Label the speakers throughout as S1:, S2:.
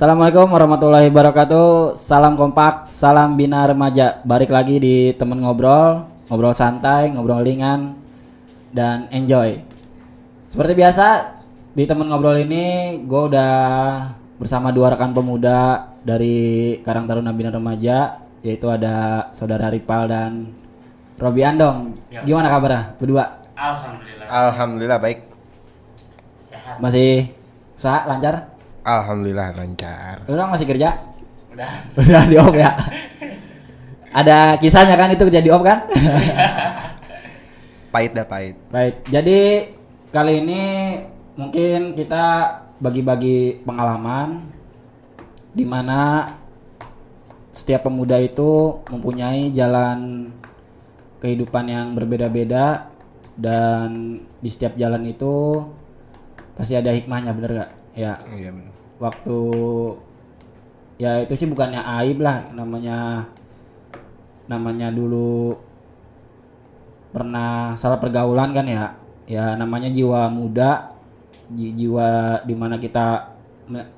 S1: Assalamualaikum warahmatullahi wabarakatuh. Salam kompak, salam bina remaja. Balik lagi di temen ngobrol, ngobrol santai, ngobrol ringan, dan enjoy. Seperti biasa di temen ngobrol ini, gue udah bersama dua rekan pemuda dari Karang Taruna Bina Remaja, yaitu ada saudara Ripal dan Robi Andong.
S2: Ya.
S1: Gimana kabarnya berdua?
S2: Alhamdulillah baik.
S1: Sehat. Masih usaha lancar?
S2: Alhamdulillah lancar.
S1: Lu orang masih kerja?
S2: Udah.
S1: Udah di off ya. Ada kisahnya kan itu jadi off kan?
S2: Pahit dah pahit.
S1: Baik. Jadi kali ini mungkin kita bagi-bagi pengalaman di mana setiap pemuda itu mempunyai jalan kehidupan yang berbeda-beda dan di setiap jalan itu pasti ada hikmahnya, bener gak? Ya.
S2: Iya benar.
S1: Waktu ya itu sih bukannya aib lah, namanya dulu pernah salah pergaulan kan ya namanya jiwa muda, jiwa dimana kita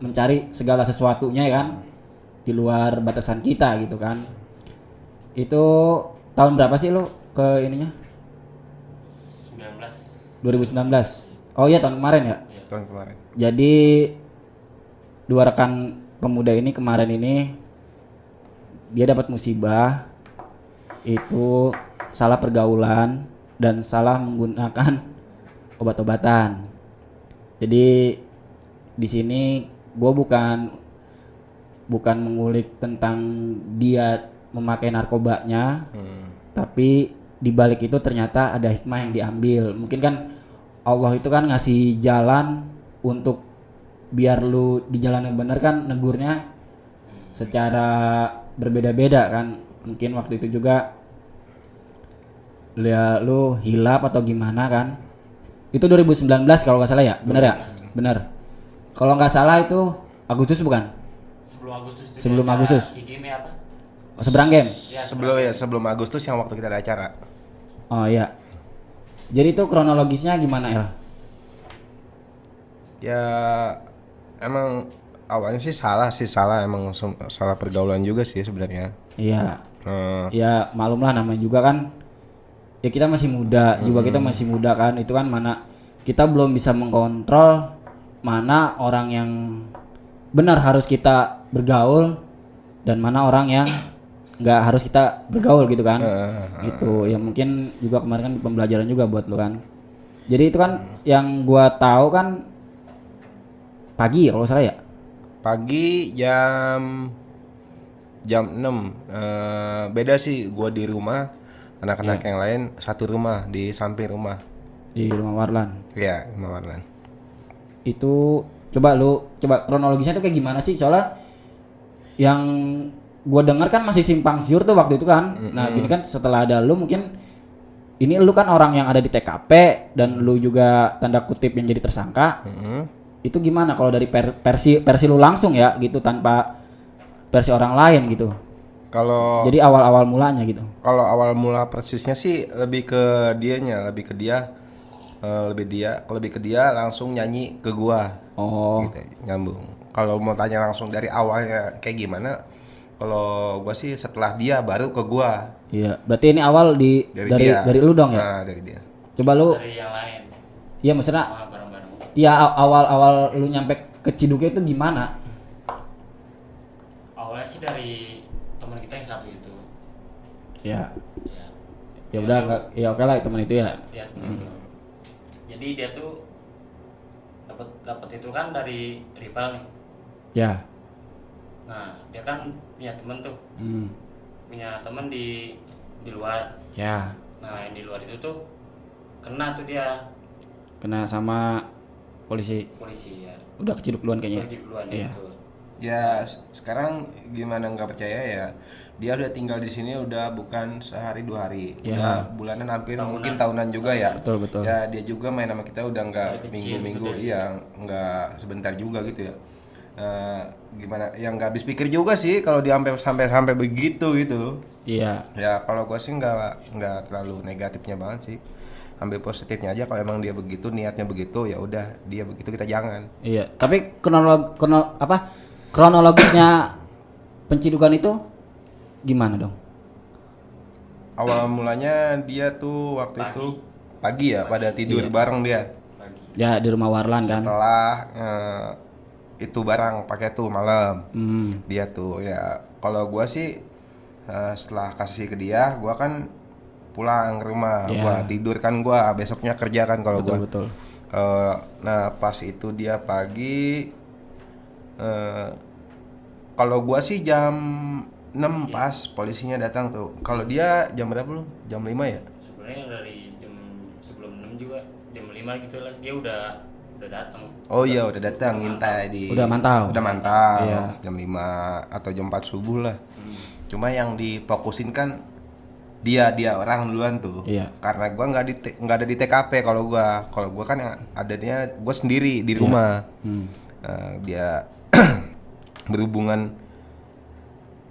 S1: mencari segala sesuatunya ya kan di luar batasan kita gitu kan. Itu tahun berapa sih lu ke ininya? 2019. Oh iya tahun kemarin ya.
S2: Tahun kemarin.
S1: Jadi dua rekan pemuda ini kemarin ini dia dapat musibah, itu salah pergaulan dan salah menggunakan obat-obatan. Jadi di sini gue bukan mengulik tentang dia memakai narkobanya, tapi di balik itu ternyata ada hikmah yang diambil. Mungkin kan Allah itu kan ngasih jalan untuk biar lu di jalan yang benar kan, negurnya secara berbeda-beda kan. Mungkin waktu itu juga lu hilap atau gimana kan. Itu 2019 kalau nggak salah ya, benar ya? Benar. Kalau nggak salah itu Agustus bukan? Sebelum Agustus. Oh, seberang game.
S2: Ya, sebelum Agustus yang waktu kita ada acara.
S1: Oh iya. Jadi itu kronologisnya gimana El?
S2: Ya emang awalnya sih salah emang salah pergaulan juga sih sebenarnya.
S1: Iya. Ya malum lah namanya juga kan. Ya kita masih muda, juga kita masih muda kan. Itu kan mana kita belum bisa mengkontrol mana orang yang benar harus kita bergaul dan mana orang yang nggak harus kita bergaul gitu kan. Itu ya mungkin juga kemarin kan pembelajaran juga buat lu kan. Jadi itu kan yang gua tahu kan pagi ya kalau salah ya.
S2: Pagi jam 6. Beda sih gua di rumah, anak-anak yang lain satu rumah di samping rumah.
S1: Di rumah Warlan.
S2: Iya, rumah Warlan.
S1: Itu coba kronologisnya tuh kayak gimana sih? Soalnya yang gue dengar kan masih simpang siur tuh waktu itu kan. Nah gini kan setelah ada lu mungkin ini lu kan orang yang ada di TKP dan lu juga tanda kutip yang jadi tersangka. Itu gimana kalau dari versi lu langsung ya gitu tanpa versi orang lain gitu.
S2: Kalau
S1: jadi awal mulanya gitu.
S2: Kalau awal mula persisnya sih lebih ke dia langsung nyanyi ke gua.
S1: Oh.
S2: Gitu, nyambung. Kalau mau tanya langsung dari awalnya kayak gimana? Kalau gua sih setelah dia baru ke gua.
S1: Iya, berarti ini awal dari lu dong ya?
S2: Nah, dari dia.
S1: Coba lu
S3: dari yang lain.
S1: Iya maksudnya
S3: Bareng-bareng.
S1: iya awal lu nyampe ke Ciduk itu gimana?
S3: Awalnya sih dari teman kita yang satu itu.
S1: Ya.
S3: Ya.
S1: Ya udah enggak ya oke lah teman itu ya.
S3: Dia teman itu. Jadi dia tuh dapat itu kan dari rival nih.
S1: Ya.
S3: Nah, dia kan punya teman tuh. Punya teman di luar.
S1: Ya.
S3: Nah, yang di luar itu tuh kena tuh dia.
S1: Kena sama polisi
S3: Polisi ya.
S1: udah keciduk duluan kayaknya.
S3: Keciduk duluan
S1: Iya.
S3: itu.
S2: Ya sekarang gimana nggak percaya ya? Dia udah tinggal di sini udah bukan sehari 2 hari,
S1: Ya.
S2: udah bulanan hampir mungkin tahunan juga ya.
S1: Betul.
S2: Ya dia juga main sama kita udah nggak
S3: Dari kecil
S2: minggu-minggu,
S3: gitu deh.
S2: iya nggak sebentar juga gitu ya. Gimana? Yang nggak habis pikir juga sih kalau dia sampai begitu gitu.
S1: Iya.
S2: Ya kalau gua sih nggak terlalu negatifnya banget sih. Ambil positifnya aja, kalau emang dia begitu niatnya begitu ya udah dia begitu, kita jangan.
S1: Iya. Tapi kronologisnya pencidukan itu gimana dong?
S2: Awal mulanya dia tuh waktu
S3: Pagi.
S2: itu pagi ya, pada tidur bareng dia.
S3: Pagi.
S1: Ya di rumah Warlan kan.
S2: Setelah itu barang pakai tuh malam.
S1: Hmm.
S2: Dia tuh ya, kalau gua sih setelah kasih ke dia, gua kan pulang ke rumah.
S1: Yeah.
S2: Gua tidur kan, gua besoknya kerja kan kalau gua.
S1: Betul.
S2: Nah pas itu dia pagi, kalau gua sih jam 6 pas polisinya datang tuh. Kalau dia jam berapa lu? Jam 5 ya?
S3: Sebenarnya dari jam sebelum 6 juga, jam 5 gitu lah dia udah datang.
S2: Oh iya udah datang ngintai di.
S1: Udah mantau.
S2: Udah mantau.
S1: Iya.
S2: Jam 5 atau jam 4 subuh lah. Cuma yang difokusin kan dia orang duluan tuh.
S1: Iya.
S2: Karena gua nggak ada di TKP kalau gua kan yang adanya gua sendiri di rumah. Dia berhubungan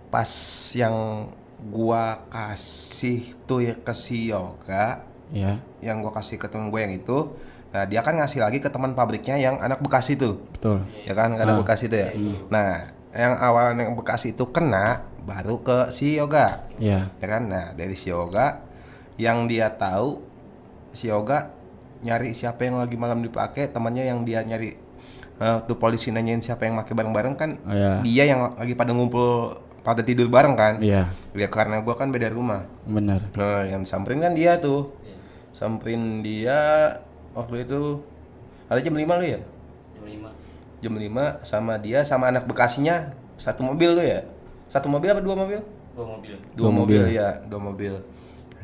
S2: pas yang gua kasih tuh ya ke si Yoga,
S1: Iya.
S2: yang gua kasih ke temen gue yang itu, nah dia kan ngasih lagi ke teman pabriknya yang anak Bekasi tuh,
S1: Betul.
S2: ya kan anak Bekasi tuh ya. Nah yang awalnya yang Bekasi itu kena baru ke si Yoga,
S1: Iya.
S2: ya kan. Nah dari si Yoga yang dia tahu, si Yoga nyari siapa yang lagi malam dipakai, temannya yang dia nyari tuh polisi nanyain siapa yang pakai bareng-bareng kan,
S1: Oh, iya.
S2: dia yang lagi pada ngumpul pada tidur bareng kan.
S1: Iya.
S2: Ya karena gua kan beda rumah.
S1: Benar.
S2: Nah, yang samperin kan dia tuh. Samperin dia waktu itu ada jam 5 lu ya?
S3: Jam 5.
S2: Jam 5 sama dia sama anak Bekasinya satu mobil lu ya? Satu mobil apa dua mobil?
S3: 2 mobil.
S2: Dua mobil ya, 2 mobil.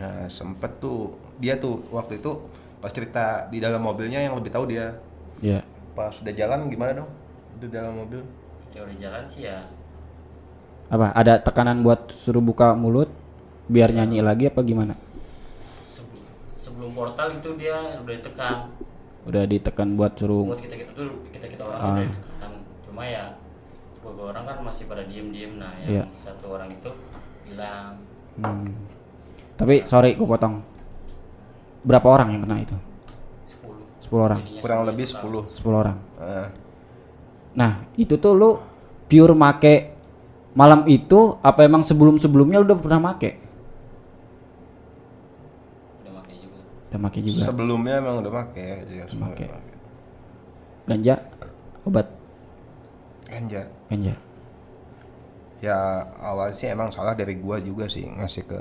S2: Nah, sempet tuh dia tuh waktu itu pas cerita di dalam mobilnya yang lebih tahu dia.
S1: Iya.
S2: Pas udah jalan gimana dong? Di dalam mobil.
S3: Teori jalan sih ya
S1: Apa? Ada tekanan buat suruh buka mulut biar nyanyi lagi apa gimana?
S3: sebelum portal itu dia udah ditekan.
S1: Udah ditekan buat suruh.
S3: Buat kita orang udah ditekan. Cuma ya beberapa orang kan masih pada diem. Nah yang satu orang itu bilang.
S1: Tapi sorry gue potong. Berapa orang yang kena itu? 10 orang.
S3: Jadinya
S2: Kurang
S3: 10
S2: lebih
S3: total.
S2: 10.
S1: 10 orang. Nah, itu tuh lu pure make malam itu apa emang sebelumnya lu udah pernah make?
S3: Udah pakai juga.
S1: Udah make juga.
S2: Sebelumnya emang udah pakai ya,
S1: Pakai. Ganja, obat
S2: Ganja.
S1: ganja.
S2: Ya awal sih emang salah dari gua juga sih ngasih ke,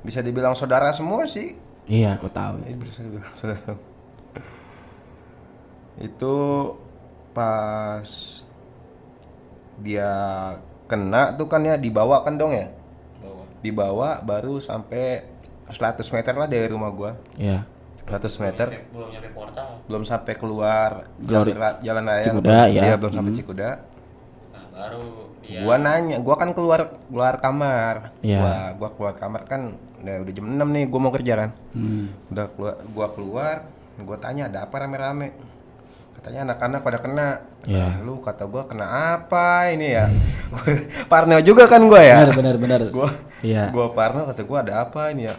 S2: bisa dibilang saudara semua sih.
S1: Iya, aku tahu.
S2: Bisa dibilang saudara. Itu pas dia kena tuh kan ya dibawa kan dong ya, dibawa baru sampai 100 meter lah dari rumah gua.
S1: Iya.
S2: 100 meter
S3: Belum nyampe portal.
S2: belum sampai keluar jalan raya
S1: Cikuda, ya.
S2: Iya, belum sampai Cikuda.
S3: Nah baru dia
S2: Gua nanya, gua kan keluar kamar.
S1: Iya.
S2: Gua keluar kamar kan udah jam 6 nih, gua mau kerja kan. Udah keluar, gua tanya ada apa rame-rame. Katanya anak-anak pada kena.
S1: Iya.
S2: Nah, lu kata gua kena apa ini ya? Parno juga kan gua ya.
S1: Benar. Iya.
S2: Gua parno, kata gua ada apa ini ya?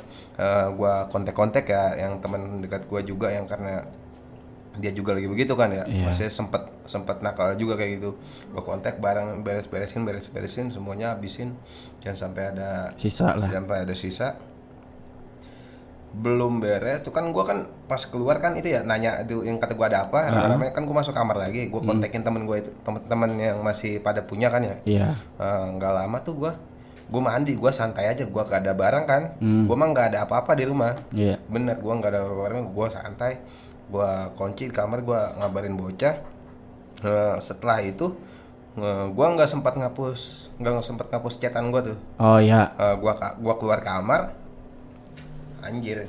S2: Gua kontak ya yang teman dekat gua juga yang karena dia juga lagi begitu kan ya.
S1: Iya.
S2: Masih sempet nakal juga kayak gitu. Gua kontak bareng beresin semuanya habisin, jangan sampai ada
S1: Sisa lah.
S2: sampai ada sisa. Belum beres tuh kan gua kan pas keluar kan itu ya nanya itu yang kata gua ada apa, rame-rame kan gua masuk kamar lagi, gua kontakin temen gua itu, teman-teman yang masih pada punya kan ya.
S1: Iya.
S2: Nggak lama tuh gua mandi, gua santai aja, gua gak ada barang kan. Gua mah nggak ada apa-apa di rumah.
S1: Iya.
S2: Bener, gua nggak ada barang, gua santai, gua kunci di kamar, gua ngabarin bocah. Setelah itu gua nggak sempat ngapus chatan gua tuh.
S1: Oh iya.
S2: Gua keluar kamar, anjir.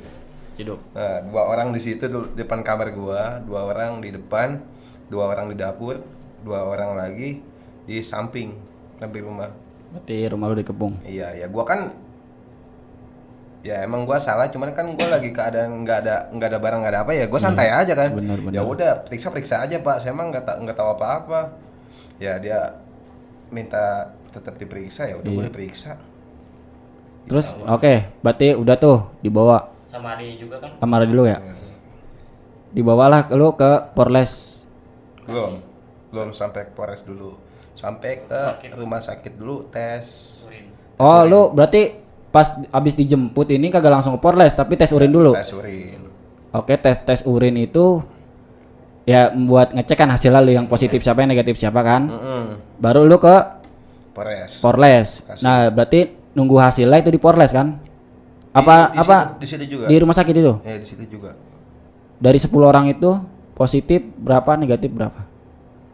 S1: Ciduk.
S2: Nah, 2 orang di situ depan kamar gua, 2 orang di depan, 2 orang di dapur, 2 orang lagi di samping rumah.
S1: Berarti rumah lu dikepung.
S2: Iya, ya gua kan ya emang gua salah, cuman kan gua lagi keadaan nggak ada barang, nggak ada apa ya, gua santai aja kan.
S1: Bener.
S2: Ya udah, periksa aja Pak, saya emang nggak tahu apa-apa. Ya dia minta tetap diperiksa, ya udah gua diperiksa.
S1: Terus oke, berarti udah tuh dibawa
S3: sama Adi juga kan.
S1: kamar dulu ya. Dibawalah lu ke Polres.
S2: Belum sampai ke Polres dulu. sampai ke rumah sakit dulu tes.
S1: Oh, lu berarti pas abis dijemput ini kagak langsung ke Polres tapi tes urin dulu.
S2: Tes urin.
S1: Oke, tes urin itu ya buat ngecek kan hasilnya lu yang positif siapa yang negatif siapa kan. Baru lu ke Polres. Nah, berarti nunggu hasilnya itu di Polres kan?
S2: Di situ juga.
S1: Di rumah sakit itu?
S2: Ya, di situ juga.
S1: Dari 10 orang itu positif berapa, negatif berapa?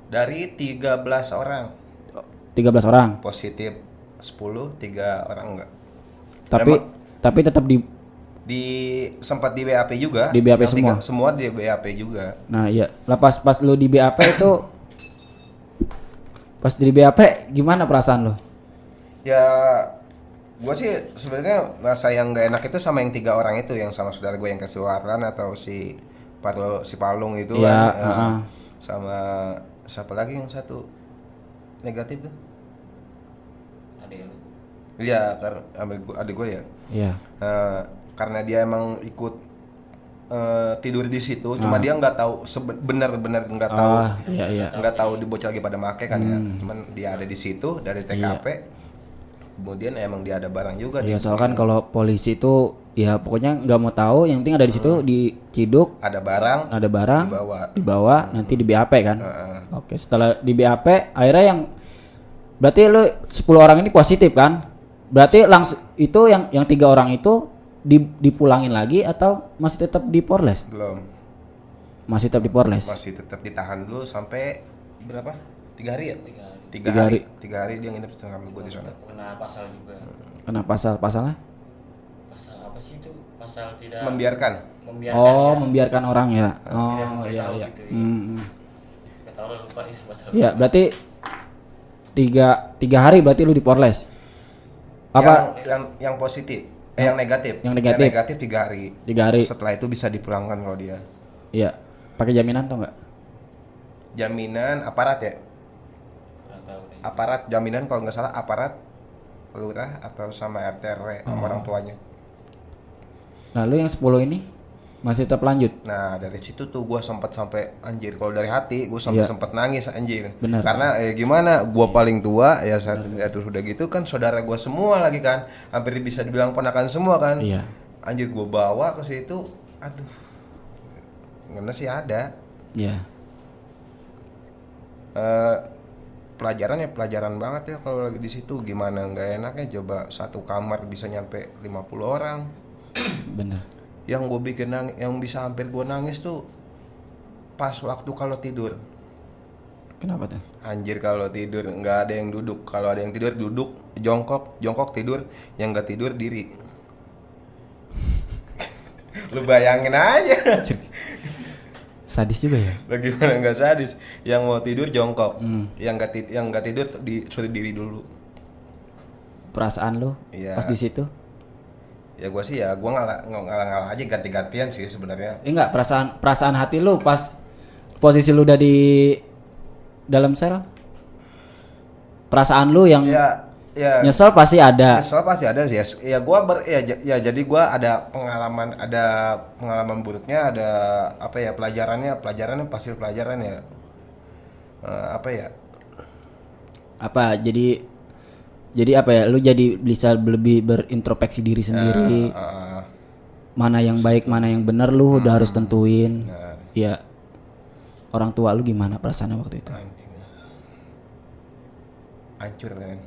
S2: Dari 13 orang.
S1: 13 orang.
S2: Positif 10, 3 orang enggak.
S1: Tapi tetap
S2: sempat di BAP juga.
S1: Di BAP semua.
S2: Semua di BAP juga.
S1: Nah, iya. Lah pas lu di BAP itu pas di BAP gimana perasaan lo?
S2: Ya gua sih sebenarnya rasa yang gak enak itu sama yang 3 orang itu, yang sama saudara gue yang ke Suwarlan atau si Palung itu
S1: ya,
S2: kan. Sama siapa lagi yang satu negatif tuh? Iya, karena adik gue ya.
S1: Iya.
S2: Karena dia emang ikut tidur di situ, cuma dia nggak tahu benar-benar nggak tahu, nggak tahu dibocor lagi pada make kan ya. Cuman dia ada di situ dari TKP. Kemudian emang dia ada barang juga.
S1: Iya, soalnya kan kalau polisi itu ya pokoknya nggak mau tahu, yang penting ada di situ diciduk.
S2: Ada barang
S1: dibawa nanti di BAP kan. Oke, setelah di BAP akhirnya yang berarti lu 10 orang ini positif kan? Berarti langsung itu yang 3 orang itu dipulangin lagi atau masih tetap di Polres?
S2: Belum.
S1: Masih tetap di Polres.
S2: Masih tetap ditahan dulu sampai berapa? 3 hari ya? 3 hari dia nginep sama gue di sana.
S3: Kena pasal juga.
S1: Kena pasalnya?
S3: Pasal apa sih itu? Pasal tidak
S2: membiarkan
S1: membiarkan orang ya. Iya.
S3: Gitu, ya. Tahu lupa ya pasal.
S1: Ya, berarti 3 hari berarti lu di Polres. Apa
S2: yang positif? Yang negatif.
S1: Yang negatif
S2: 3 hari.
S1: 3 hari.
S2: Setelah itu bisa dipulangkan kalau dia.
S1: Iya. Pakai jaminan atau enggak?
S2: Jaminan aparat ya? Aparat jaminan kalau nggak salah aparat lurah atau sama RT RW sama orang tuanya.
S1: Nah, lu yang 10 ini masih tetap lanjut.
S2: Nah, dari situ tuh gua sempat sampai anjir, kalau dari hati gua sampai sempat nangis anjir.
S1: Bener.
S2: Karena gimana, gua paling tua ya terus udah gitu kan saudara gua semua lagi kan. Hampir bisa dibilang ponakan semua kan.
S1: Iya.
S2: Anjir, gua bawa ke situ. Aduh. Ngena sih ada.
S1: Iya.
S2: Pelajaran banget ya kalau lagi di situ. Gimana nggak enaknya coba satu kamar bisa nyampe 50 orang.
S1: Bener.
S2: Yang gue bikin yang bisa hampir gue nangis tuh pas waktu kalau tidur.
S1: Kenapa tuh?
S2: Anjir, kalau tidur nggak ada yang duduk, kalau ada yang tidur duduk, jongkok tidur, yang nggak tidur diri. Lu bayangin aja.
S1: Sadis juga ya.
S2: Bagaimana nggak sadis? Yang mau tidur jongkok, yang nggak tidur disuruh diri dulu.
S1: Perasaan lu pas di situ?
S2: Ya gue sih ya, gue ngalah aja, ganti-gantian sih sebenarnya.
S1: Enggak, perasaan hati lu pas posisi lu udah di dalam sel. Perasaan lu yang nyesel pasti ada.
S2: Nyesel pasti ada sih. Ya jadi gue ada pengalaman buruknya, ada apa ya, pelajarannya pasti pelajaran ya. Jadi apa ya, lu jadi bisa lebih berintrospeksi diri sendiri. Mana yang baik, mana yang benar lu udah harus tentuin. Ya. Orang tua lu gimana perasaannya waktu itu? Hancur kan.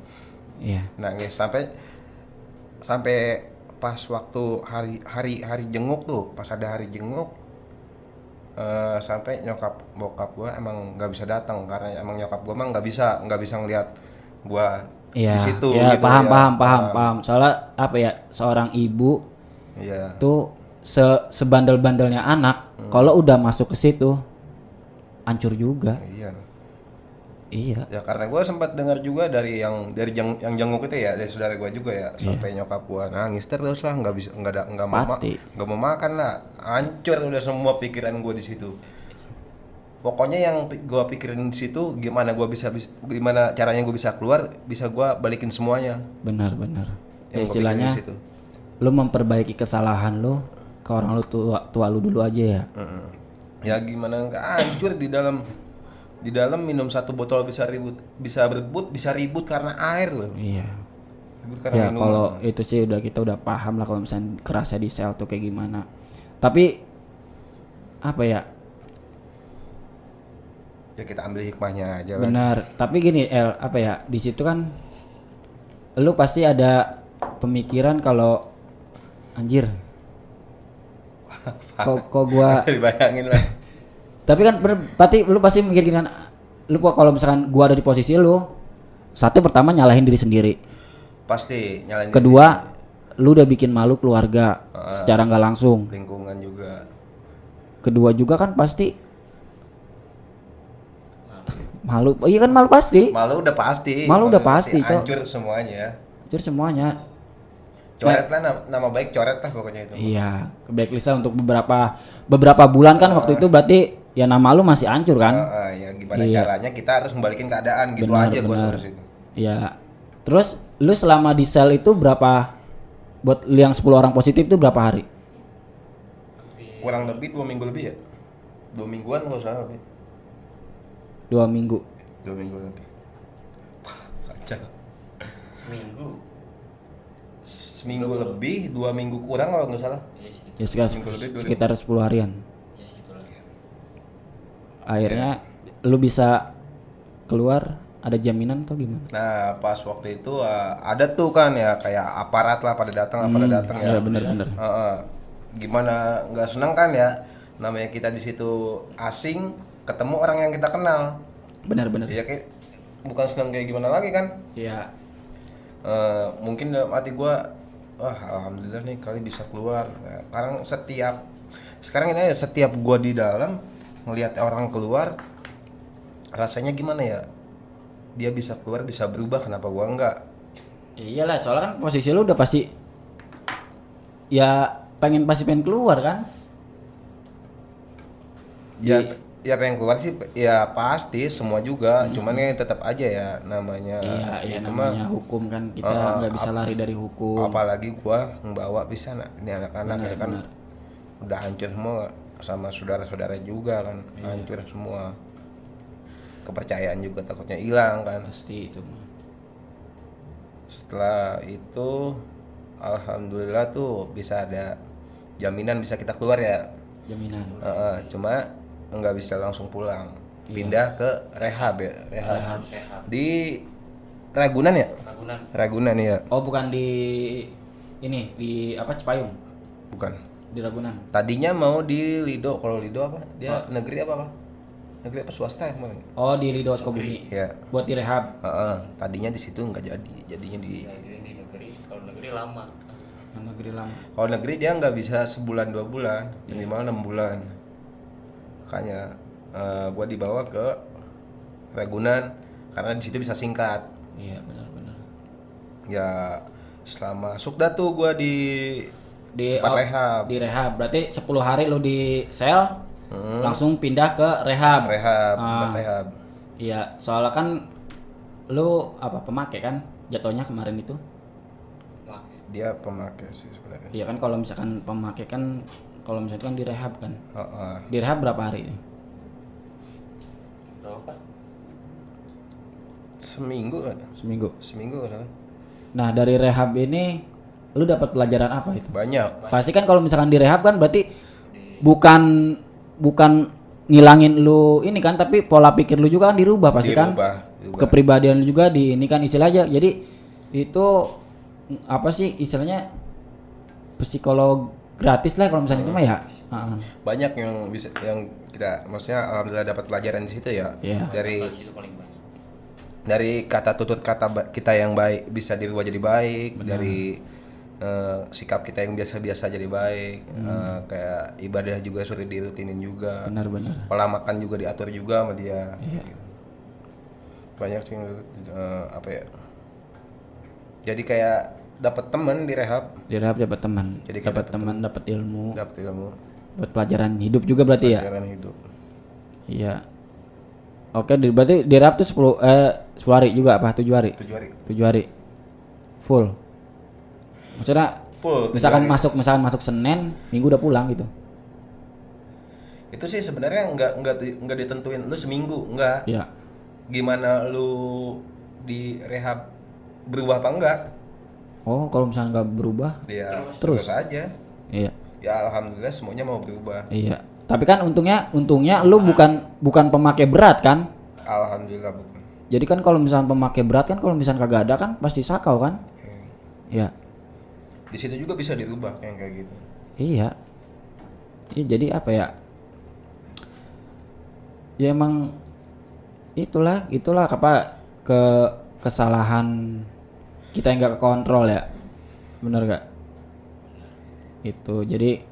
S1: Iya.
S2: Nangis sampai pas waktu hari jenguk tuh, pas ada hari jenguk, sampai bokap gua emang nggak bisa datang karena emang nyokap gua emang nggak bisa ngeliat gua di situ.
S1: Iya,
S2: gitu,
S1: paham. Soalnya apa ya, seorang ibu tuh sebandel-bandelnya anak, kalau udah masuk ke situ hancur juga. Iya. Ya
S2: karena gue sempat dengar juga dari yang jenguk itu ya, dari saudara gue juga ya, sampai nyokap gue nangis terus lah, nggak mau makan lah, hancur udah semua pikiran gue di situ. Pokoknya yang gue pikirin di situ gimana caranya gue bisa keluar, bisa gue balikin semuanya.
S1: Benar. Ya, istilahnya lu memperbaiki kesalahan lu ke orang lu tua lu dulu aja ya.
S2: Ya gimana nggak hancur di dalam Di dalam minum 1 botol bisa ribut karena air loh.
S1: Iya.
S2: Ribut karena
S1: Ya
S2: minuman.
S1: kalau itu sih kita udah paham lah kalau misalnya kerasa di sel tuh kayak gimana. Tapi apa ya?
S2: Ya kita ambil hikmahnya aja lah.
S1: Benar. Tapi gini apa ya? Di situ kan lu pasti ada pemikiran kalau anjir. Kok gua
S2: dibayangin lah.
S1: Tapi kan berarti lu pasti mikir gini kan, lu kalau misalkan gua ada di posisi lu, satu pertama nyalahin diri sendiri.
S2: Pasti nyalahin.
S1: Kedua, lu udah bikin malu keluarga secara nggak langsung.
S2: Lingkungan juga.
S1: Kedua juga kan pasti malu. Iya kan malu pasti.
S2: Malu udah pasti.
S1: Malu udah pasti, Cok.
S2: Hancur semuanya.
S1: Hancur semuanya.
S2: Coret lah nama baik, coret lah pokoknya itu.
S1: Iya, ke blacklist lah untuk beberapa bulan kan waktu itu berarti ya nama lu masih hancur kan?
S2: Ya gimana caranya kita harus membalikin keadaan gitu
S1: benar,
S2: aja gua sampai situ.
S1: Iya. Terus lu selama di sel itu berapa buat lu yang 10 orang positif itu berapa hari?
S2: Kurang lebih 2 minggu lebih ya. 2 mingguan kalau salah lebih.
S1: 2 minggu.
S2: 2 minggu lebih. Kacau. Seminggu lebih, 2 minggu kurang kalau nggak salah.
S1: Ya sekitar 10 harian.
S3: Ya segitulah.
S1: Akhirnya lu bisa keluar, ada jaminan atau gimana?
S2: Nah pas waktu itu ada tuh kan ya kayak aparat lah pada datang ya.
S1: Iya benar-benar.
S2: Gimana nggak senang kan ya, namanya kita di situ asing ketemu orang yang kita kenal.
S1: Benar-benar.
S2: Iya kayak bukan senang kayak gimana lagi kan?
S1: Iya.
S2: Mungkin dalam hati gua, wah alhamdulillah nih kali bisa keluar. Nah, sekarang ini aja setiap gua di dalam ngelihat orang keluar, rasanya gimana ya? Dia bisa keluar, bisa berubah, kenapa gua enggak?
S1: Iyalah, soalnya kan posisi lu udah pasti ya pasti pengen keluar kan?
S2: Ya pengen keluar sih, ya pasti semua juga, cuman ya tetap aja ya namanya.
S1: Iya namanya hukum kan, kita nggak bisa lari dari hukum.
S2: Apalagi gua membawa bisa ini anak-anak ya kan, udah hancur semua sama saudara-saudara juga kan, hancur semua. Kepercayaan juga takutnya hilang kan.
S1: Pasti itu mah.
S2: Setelah itu alhamdulillah tuh bisa ada jaminan bisa kita keluar ya.
S1: Jaminan.
S2: Cuma nggak bisa langsung pulang, pindah ke rehab ya. Rehab. Di Ragunan ya? Ragunan ya.
S1: Oh bukan di ini di apa Cipayung?
S2: Bukan.
S1: Di Ragunan.
S2: Tadinya mau di Lido, kalau Lido apa? Dia negeri apa? Negeri apa swasta ya kemarin?
S1: Oh di Lido Sukabumi.
S2: Iya.
S1: Buat di rehab.
S2: Tadinya di situ nggak jadi, jadinya di
S3: negeri. Kalau negeri lama.
S1: Negeri lama.
S2: Kalau negeri dia nggak bisa sebulan 2 bulan, minimal 6 bulan. Makanya gua dibawa ke Ragunan karena di situ bisa singkat.
S1: Iya benar-benar.
S2: Ya setelah masuk dah tuh gua di rehab.
S1: Di rehab. Berarti 10 hari lu di sel, langsung pindah ke rehab.
S2: Rehab.
S1: Iya, soalnya kan lu pemakai kan jatuhnya kemarin itu?
S2: Dia pemakai sih sebenarnya.
S1: Iya kan kalau misalkan pemakai kan kalau misalkan kan di rehab kan. Di rehab berapa hari?
S3: Berapa?
S2: Seminggu kan? Seminggu kan?
S1: Nah dari rehab ini lu dapat pelajaran apa itu?
S2: Banyak.
S1: Pasti kan kalau misalkan di rehab kan berarti bukan ngilangin lu ini kan, tapi pola pikir lu juga kan dirubah pasti kan. Kepribadian lu juga di ini kan istilahnya. Jadi itu apa sih istilahnya psikolog gratis lah kalau misalnya itu mah ya.
S2: Banyak yang bisa kita maksudnya alhamdulillah dapat pelajaran di situ ya. Dari kata tutur kata kita yang baik bisa dirubah jadi baik. Benar. Dari sikap kita yang biasa-biasa jadi baik. Kayak ibadah juga suruh dirutinin juga.
S1: Benar.
S2: Pola makan juga diatur juga sama dia.
S1: Iya.
S2: Banyak sih apa ya? Jadi kayak dapat teman di rehab.
S1: Di rehab dapat teman. Jadi dapat teman, dapat ilmu.
S2: Dapat
S1: pelajaran hidup juga berarti ya.
S2: Pelajaran hidup.
S1: Iya. Oke, berarti di rehab tuh 10 hari juga apa? 7 hari? 7 hari. Full. Maksudnya
S2: full.
S1: Misalkan masuk Senin, Minggu udah pulang gitu.
S2: Itu sih sebenarnya nggak ditentuin lu seminggu, enggak.
S1: Iya.
S2: Gimana lu di rehab berubah apa enggak?
S1: Oh, kalau misalnya nggak berubah?
S2: Ya
S1: Terus
S2: aja.
S1: Iya.
S2: Ya alhamdulillah semuanya mau berubah.
S1: Iya. Tapi kan untungnya lu bukan pemakai berat kan?
S2: Alhamdulillah bukan.
S1: Jadi kan kalau misalnya pemakai berat kan kalau misalnya kagak ada kan pasti sakau kan? Iya.
S2: Di situ juga bisa dirubah kayak gitu.
S1: Iya. Iya, jadi apa ya? Ya emang itulah apa kesalahan kita yang nggak kekontrol ya. Bener gak? Itu jadi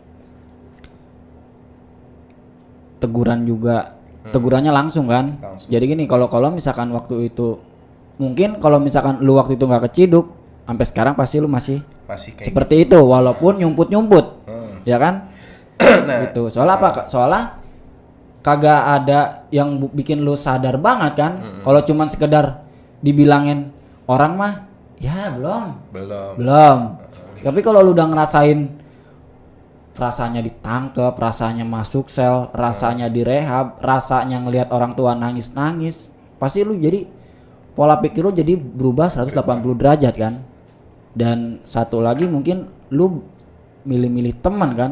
S1: tegurannya langsung kan. Jadi gini, kalau misalkan waktu itu mungkin kalau misalkan lu waktu itu nggak keciduk sampai sekarang pasti lu masih kayak seperti gitu. Itu walaupun nyumput ya kan. Nah, gitu. Soalnya apa? Soalnya kagak ada yang bikin lu sadar banget kan. Kalau cuman sekedar dibilangin orang mah ya belum. Tapi kalau lu udah ngerasain rasanya ditangkep, rasanya masuk sel, rasanya direhab, rasanya ngelihat orang tua nangis, pasti lu jadi pola pikir lu jadi berubah 180 derajat kan. Dan satu lagi mungkin lu milih-milih teman kan.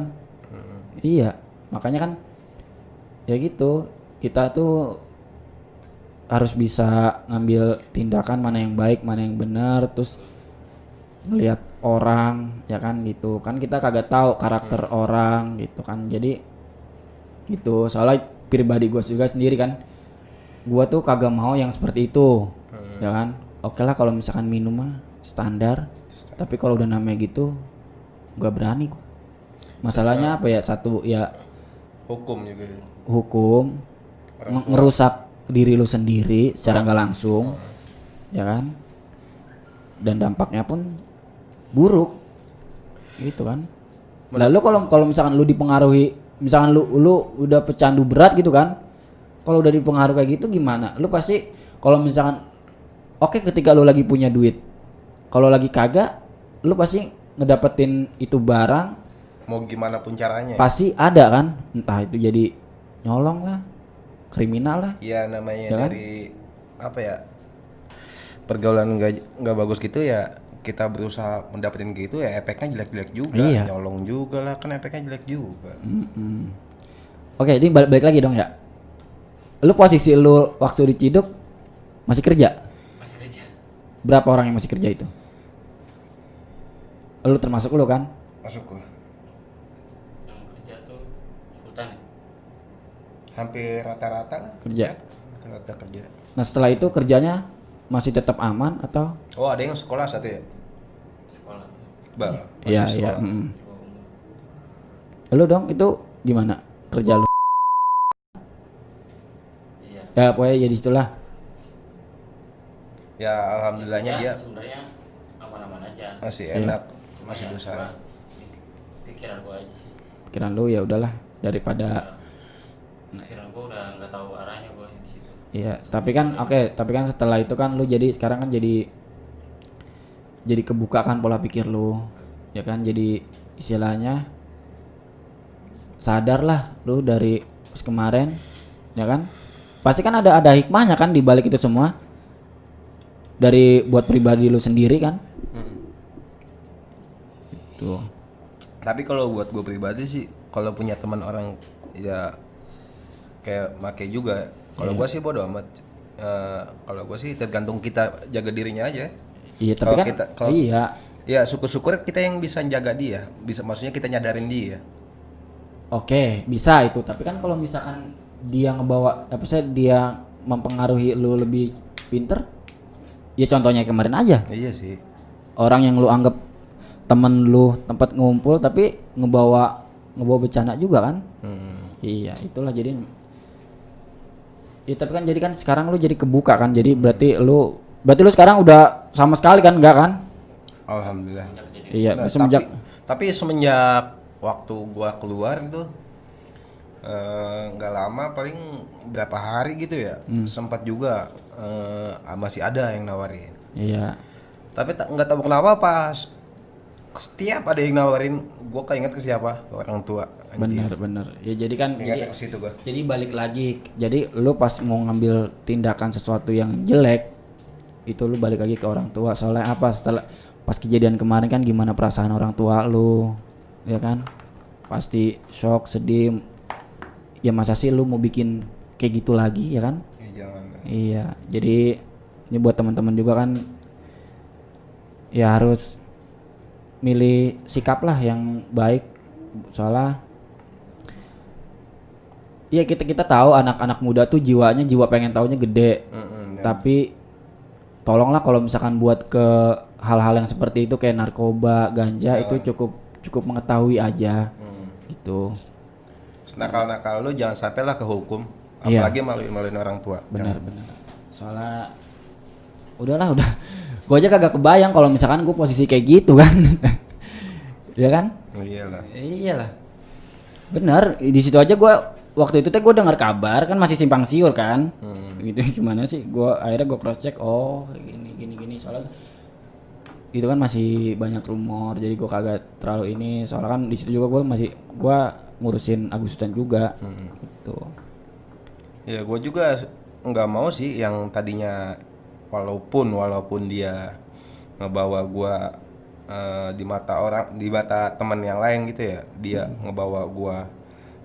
S1: Iya, makanya kan ya gitu, kita tuh harus bisa ngambil tindakan mana yang baik, mana yang benar, terus ngelihat orang ya kan gitu kan, kita kagak tahu karakter orang gitu kan. Jadi gitu, soalnya pribadi gue juga sendiri kan, gue tuh kagak mau yang seperti itu ya kan. Oke lah kalau misalkan minum mah standar, tapi kalau udah namanya gitu gak berani gue. Masalahnya apa ya, satu ya hukum ngerusak diri lu sendiri secara nggak langsung ya kan, dan dampaknya pun buruk gitu kan. Lalu kalau misalkan lu dipengaruhi, misalkan lu udah pecandu berat gitu kan, kalau udah dipengaruhi kayak gitu gimana? Lu pasti kalau misalkan oke, ketika lu lagi punya duit, kalau lagi kagak, lu pasti ngedapetin itu barang
S2: mau gimana pun caranya
S1: pasti ada kan, entah itu jadi nyolong lah, kriminal lah.
S2: Iya, namanya
S1: ya
S2: dari kan? Apa ya, pergaulan nggak bagus gitu ya, kita berusaha mendapetin gitu ya efeknya jelek-jelek juga. Iya. Nyolong juga lah kan efeknya jelek juga.
S1: Oke, ini balik lagi dong ya. Lu posisi lu waktu diciduk masih kerja?
S3: Masih kerja.
S1: Berapa orang yang masih kerja itu? Lu termasuk lu kan?
S2: Masuk gua.
S3: Yang kerja tuh Sultan.
S2: Hampir rata-rata lah
S1: kerja.
S2: Rata-rata kerja.
S1: Nah, setelah itu kerjanya masih tetap aman atau?
S2: Oh, ada yang sekolah satu ya?
S3: Sekolah.
S1: Iya. Lu dong itu gimana kerja lu?
S3: Iya.
S1: Ya pokoknya jadi situlah.
S2: Ya alhamdulillahnya dia
S3: sebenarnya aman-aman aja.
S2: Masih enak, masih dosa.
S3: Pikiran gua aja sih.
S1: Pikiran lu ya udahlah, daripada
S3: pikiran gua udah nggak tahu arahnya gua di situ.
S1: Iya, tapi kan setelah itu kan lu jadi sekarang kan jadi kebuka kan pola pikir lu. Ya kan, jadi istilahnya sadar lah lu dari kemarin, ya kan? Pasti kan ada hikmahnya kan di balik itu semua. Dari buat pribadi lu sendiri kan. Itu.
S2: Tapi kalau buat gue pribadi sih, kalau punya teman orang ya kayak make juga. Kalau gue sih bodo amat. Kalau gue sih tergantung kita jaga dirinya aja.
S1: Iya, tapi kan iya.
S2: Ya syukur-syukur kita yang bisa jaga dia. Bisa, maksudnya kita nyadarin dia.
S1: Oke, bisa itu. Tapi kan kalau misalkan dia ngebawa dia mempengaruhi lu lebih pinter, ya contohnya kemarin aja.
S2: Iya sih.
S1: Orang yang lu anggap temen lu tempat ngumpul tapi ngebawa bercanda juga kan. Iya, itulah jadi. Ya tapi kan jadi kan sekarang lu jadi kebuka kan. Jadi berarti lu sekarang udah sama sekali kan enggak kan?
S2: Alhamdulillah.
S1: Iya,
S2: nah, tapi semenjak waktu gua keluar itu nggak lama, paling berapa hari gitu ya, sempat juga masih ada yang nawarin.
S1: Iya.
S2: Tapi nggak tahu kenapa pas setiap ada yang nawarin, gue keinget ke siapa? Ke orang tua.
S1: Bener. Ya jadi kan
S2: Ingat ke situ gua.
S1: Jadi balik lagi. Jadi lu pas mau ngambil tindakan sesuatu yang jelek, itu lu balik lagi ke orang tua. Soalnya apa? Setelah pas kejadian kemarin kan gimana perasaan orang tua lu? Ya kan? Pasti shock, sedih. Ya masa sih lu mau bikin kayak gitu lagi, ya kan?
S2: Jangan.
S1: Iya. Jadi ini buat teman-teman juga kan, ya harus milih sikap lah yang baik. Soalnya ya kita tahu anak-anak muda tuh jiwa pengen taunya gede. Tapi tolonglah kalau misalkan buat ke hal-hal yang seperti itu kayak narkoba, ganja, itu cukup mengetahui aja. Gitu.
S2: Nakal-nakal lu jangan sampai lah ke hukum, apalagi maluin orang tua.
S1: Benar. Soalnya udah gue aja kagak kebayang kalau misalkan gue posisi kayak gitu kan. Ya kan? Iyalah. Benar, di situ aja gue waktu itu gue dengar kabar kan masih simpang siur kan. Gitu gimana sih? Akhirnya gue cross check, oh gini soalnya itu kan masih banyak rumor, jadi gue kagak terlalu ini. Soalnya kan di situ juga gue ngurusin Agustusan juga. Gitu.
S2: Ya gue juga nggak mau sih yang tadinya walaupun dia ngebawa gua di mata teman yang lain gitu ya, dia ngebawa gua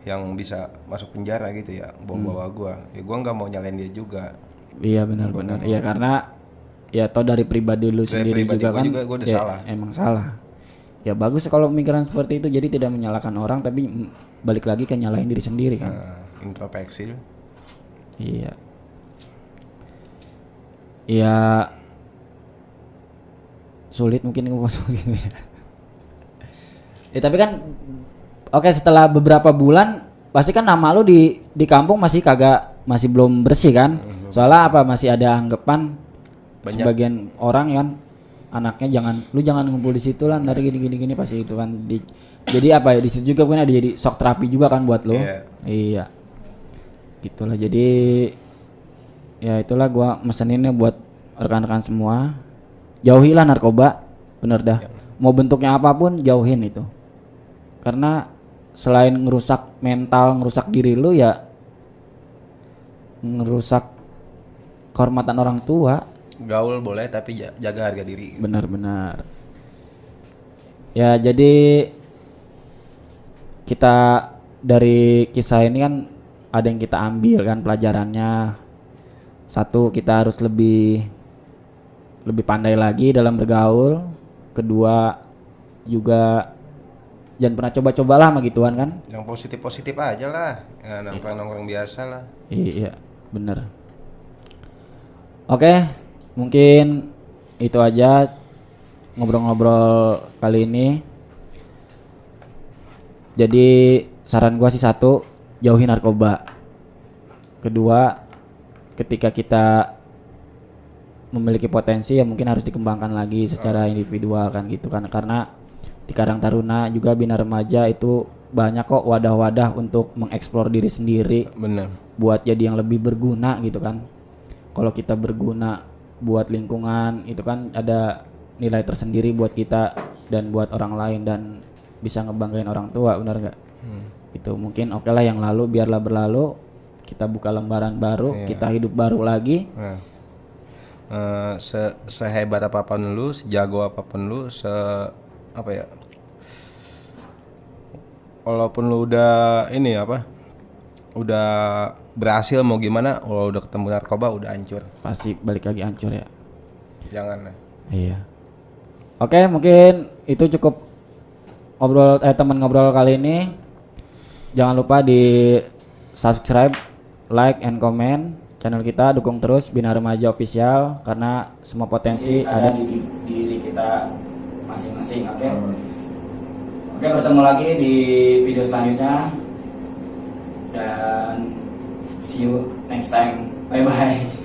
S2: yang bisa masuk penjara gitu ya, bawa gua nggak mau nyalain dia juga.
S1: Iya benar. Iya karena ya tau dari pribadi lu sendiri juga kan
S2: gua udah salah.
S1: Emang salah. Ya bagus kalau pemikiran seperti itu, jadi tidak menyalahkan orang tapi balik lagi ke nyalahin diri sendiri kan.
S2: Introspeksi.
S1: Iya. Ya sulit mungkin gue gitu ya. Ya tapi kan oke, setelah beberapa bulan pasti kan nama lu di kampung masih belum bersih kan. Soalnya apa, masih ada anggapan sebagian orang kan, anaknya jangan ngumpul di situ lah, ntar gini pasti itu kan jadi apa ya, di situ juga kan ada jadi shock terapi juga kan buat lo. Iya. Gitulah, jadi ya itulah gua meseninnya buat rekan-rekan semua, jauhilah narkoba, bener dah. Mau bentuknya apapun jauhin itu. Karena selain ngerusak mental, ngerusak diri lu, ya ngerusak kehormatan orang tua.
S2: Gaul boleh tapi jaga harga diri.
S1: Benar. Ya jadi kita dari kisah ini kan ada yang kita ambil kan pelajarannya. Satu, kita harus lebih pandai lagi dalam bergaul. Kedua, juga jangan pernah coba-cobalah sama gituan kan.
S2: Yang positif aja lah, ya, nongkrong biasa lah.
S1: Iya, bener. Oke, mungkin itu aja ngobrol-ngobrol kali ini. Jadi saran gua sih satu, jauhi narkoba. Kedua, ketika kita memiliki potensi ya mungkin harus dikembangkan lagi secara individual kan gitu kan, karena di Karang Taruna juga Bina Remaja itu banyak kok wadah-wadah untuk mengeksplor diri sendiri.
S2: Bener. Buat
S1: jadi yang lebih berguna gitu kan. Kalau kita berguna buat lingkungan itu kan ada nilai tersendiri buat kita dan buat orang lain, dan bisa ngebanggain orang tua, benar nggak? Itu mungkin oke lah, yang lalu biarlah berlalu. Kita buka lembaran baru, kita hidup baru lagi.
S2: Sehebat apapun lu, sejago apapun lu, walaupun lu udah udah berhasil mau gimana, kalau udah ketemu narkoba udah hancur.
S1: Pasti balik lagi hancur ya.
S2: Jangan lah.
S1: Iya. Oke, mungkin itu cukup teman ngobrol kali ini. Jangan lupa di subscribe, like and comment channel kita, dukung terus Bina Remaja Official karena semua potensi ada di diri kita masing-masing. Oke, bertemu lagi di video selanjutnya dan see you next time. Bye bye.